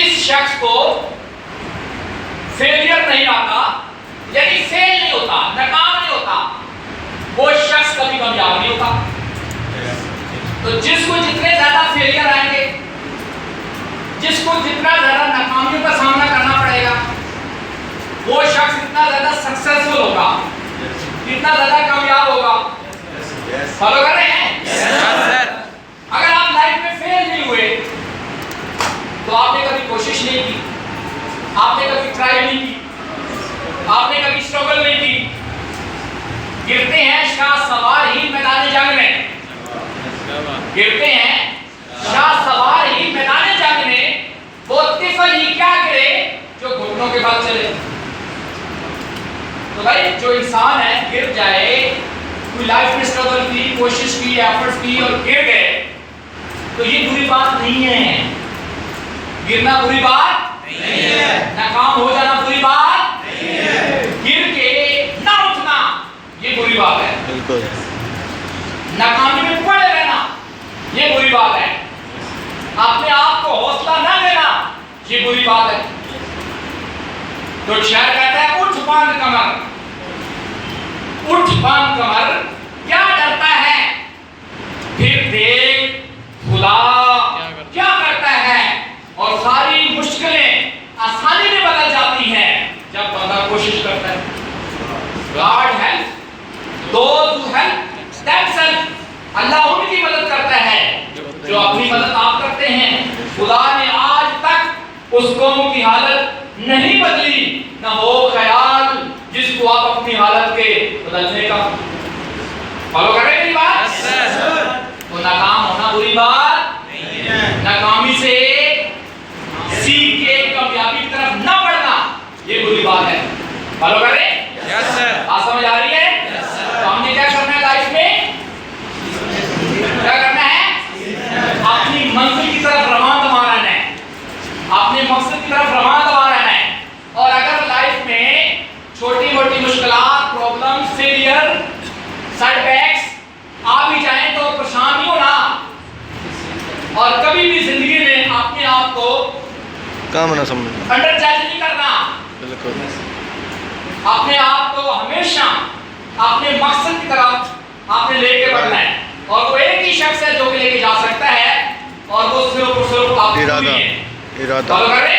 जिस शख्स को फेलियर नहीं आता, यानी फेल नहीं होता, नाकाम नहीं होता, वो शख्स कभी कामयाब नहीं होता। तो जिसको जितने ज्यादा फेलियर आएंगे, जिसको जितना ज्यादा नाकामियों का सामना करना पड़ेगा, वो शख्स इतना ज्यादा सक्सेसफुल होगा, इतना ज्यादा कामयाब होगा। फॉलो कर रहे हैं? अगर आप लाइफ में फेल नहीं हुए तो आपने कभी कोशिश नहीं की, आपने कभी ट्राई नहीं की, आपने कभी स्ट्रगल नहीं की। गिरते हैं शाह सवार ही मैदान जंग में, गिरते हैं शाह सवार ही मैदान जंग में, वो तिफल ही क्या गिरे जो घुटनों के बल चले। तो भाई जो इंसान है गिर जाए, कोई लाइफ में स्ट्रगल की, कोशिश की, एफर्ट्स की और गिर गए, तो ये बुरी बात नहीं है। गिरना बुरी बात नहीं है, नाकाम हो जाना बुरी बात नहीं है, गिर के ना उठना ये बुरी बात है, बिल्कुल। नाकामी में पड़े रहना ये बुरी बात है, अपने आप को हौसला ना देना ये बुरी बात है। तो शायर कहता है उठ बांध कमर, उठ बांध कमर, क्या डरता है, फिर देख खुदा क्या करता है। और सारी मुश्किलें आसानी में बदल जाती हैं जब बंदा कोशिश करता है। God help those who help themselves, अल्लाह उनकी मदद करता है जो अपनी मदद आप करते हैं। खुदा ने आज तक उस कौम की हालत नहीं बदली, ना वो ख्याल जिसको आप अपनी हालत के बदलने का। फॉलो कर रहे हैं मेरी बात? तो नाकाम होना बुरी बात नहीं है, नाकामी से सीख के कामयाबी की तरफ ना बढ़ना ये बुरी बात है। फॉलो कर रहे हैं? Yes sir. बात समझ आ रही है? Yes sir. तो हमने क्या करना है लाइफ में? क्या करना है? अपनी मंजिल की तरफ रवाना दवा रहना है, अपने मकसद की तरफ रवाना दवा रहना है। और अगर लाइफ में छोटी मोटी मुश्किलात, प्रॉब्लम, फेलियर, सेटबैक्स आ भी जाएं तो परेशान नहीं होना, और कभी भी जिंदगी में अपने आप को काम ना समझना, अंडर जज नहीं करना। बिल्कुल। अपने आप को हमेशा अपने मकसद की तरफ आपने लेके बढ़ना है, और वो एक ही शख्स है जो कि लेके जा सकता है, और वो सिर्फ और सिर्फ आप ही हैं। इरादा। फॉलो कर रहे हैं?